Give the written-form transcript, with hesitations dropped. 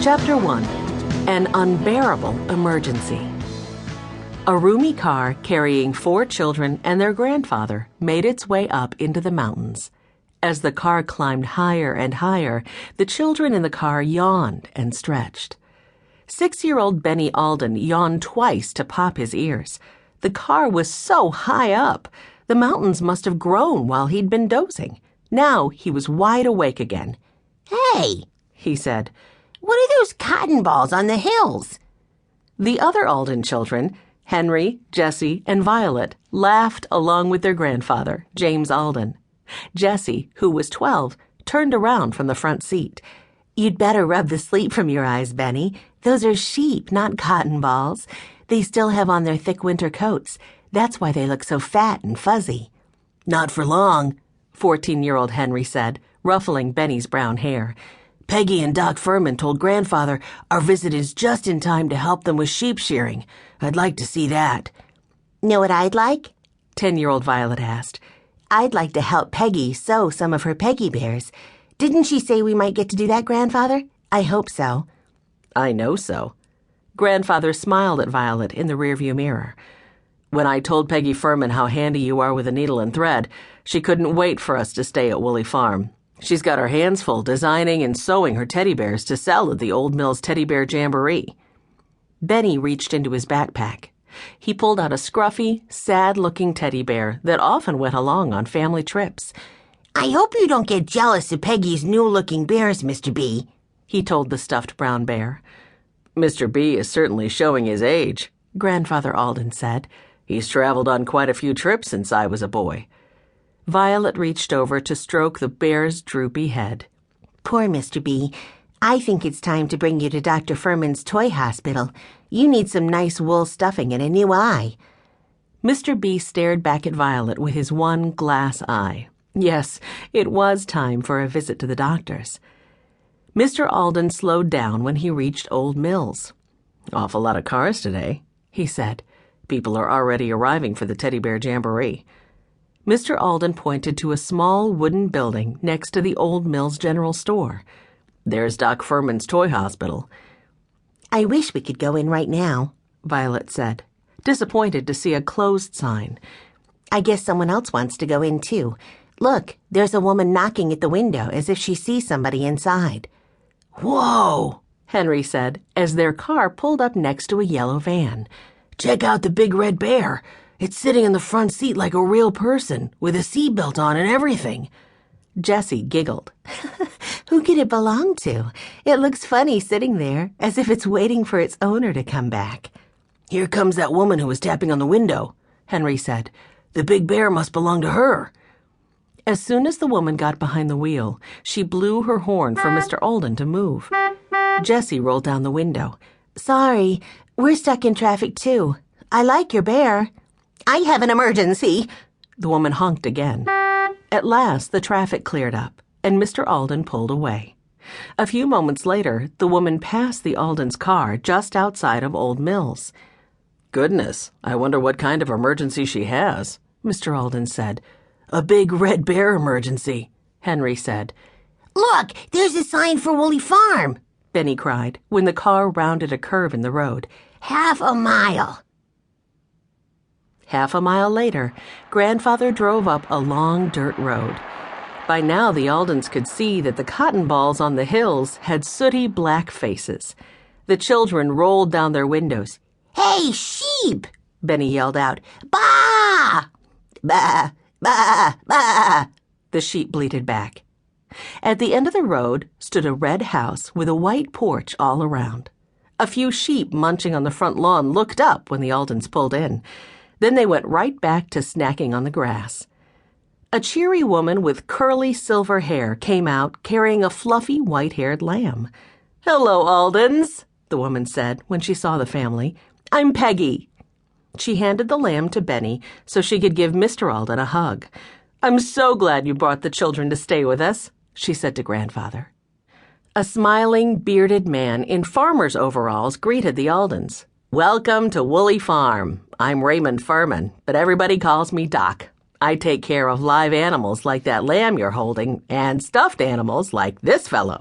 Chapter 1. An Unbearable Emergency. A roomy car carrying 4 children and their grandfather made its way up into the mountains. As the car climbed higher and higher, the children in the car yawned and stretched. 6-year-old Benny Alden yawned twice to pop his ears. The car was so high up, the mountains must have grown while he'd been dozing. Now he was wide awake again. "Hey," he said, "what are those cotton balls on the hills?" The other Alden children, Henry, Jessie, and Violet, laughed along with their grandfather, James Alden. Jessie, who was 12, turned around from the front seat. "You'd better rub the sleep from your eyes, Benny. Those are sheep, not cotton balls. They still have on their thick winter coats. That's why they look so fat and fuzzy." "Not for long," 14-year-old Henry said, ruffling Benny's brown hair. "Peggy and Doc Firmin told Grandfather our visit is just in time to help them with sheep shearing. I'd like to see that." "Know what I'd like?" 10-year-old Violet asked. "I'd like to help Peggy sew some of her Peggy bears. Didn't she say we might get to do that, Grandfather? I hope so." "I know so." Grandfather smiled at Violet in the rearview mirror. "When I told Peggy Firmin how handy you are with a needle and thread, she couldn't wait for us to stay at Woolly Farm. She's got her hands full designing and sewing her teddy bears to sell at the Old Mill's Teddy Bear Jamboree." Benny reached into his backpack. He pulled out a scruffy, sad-looking teddy bear that often went along on family trips. "I hope you don't get jealous of Peggy's new-looking bears, Mr. B," he told the stuffed brown bear. "Mr. B is certainly showing his age," Grandfather Alden said. "He's traveled on quite a few trips since I was a boy." Violet reached over to stroke the bear's droopy head. "Poor Mr. B. I think it's time to bring you to Dr. Firmin's toy hospital. You need some nice wool stuffing and a new eye." Mr. B stared back at Violet with his one glass eye. Yes, it was time for a visit to the doctor's. Mr. Alden slowed down when he reached Old Mill's. "Awful lot of cars today," he said. "People are already arriving for the Teddy Bear Jamboree." Mr. Alden pointed to a small wooden building next to the Old Mill's general store. "There's Doc Firmin's toy hospital." "I wish we could go in right now," Violet said, disappointed to see a closed sign. "I guess someone else wants to go in, too. Look, there's a woman knocking at the window as if she sees somebody inside." "Whoa," Henry said, as their car pulled up next to a yellow van. "Check out the big red bear. It's sitting in the front seat like a real person, with a seatbelt on and everything." Jessie giggled. "Who could it belong to? It looks funny sitting there, as if it's waiting for its owner to come back." "Here comes that woman who was tapping on the window," Henry said. "The big bear must belong to her." As soon as the woman got behind the wheel, she blew her horn for Mr. Alden to move. Jessie rolled down the window. "Sorry, we're stuck in traffic too. I like your bear." "I have an emergency." The woman honked again. At last, the traffic cleared up, and Mr. Alden pulled away. A few moments later, the woman passed the Alden's car just outside of Old Mill's. "Goodness, I wonder what kind of emergency she has," Mr. Alden said. "A big red bear emergency," Henry said. "Look, there's a sign for Woolly Farm," Benny cried when the car rounded a curve in the road. "Half a mile." Half a mile later, Grandfather drove up a long dirt road. By now, the Aldens could see that the cotton balls on the hills had sooty black faces. The children rolled down their windows. "Hey, sheep!" Benny yelled out. "Baa! Baa! Baa! Baa!" The sheep bleated back. At the end of the road stood a red house with a white porch all around. A few sheep munching on the front lawn looked up when the Aldens pulled in. Then they went right back to snacking on the grass. A cheery woman with curly silver hair came out carrying a fluffy white-haired lamb. "Hello, Aldens," the woman said when she saw the family. "I'm Peggy." She handed the lamb to Benny so she could give Mr. Alden a hug. "I'm so glad you brought the children to stay with us," she said to Grandfather. A smiling, bearded man in farmer's overalls greeted the Aldens. "Welcome to Woolly Farm. I'm Raymond Firmin, but everybody calls me Doc. I take care of live animals like that lamb you're holding and stuffed animals like this fellow."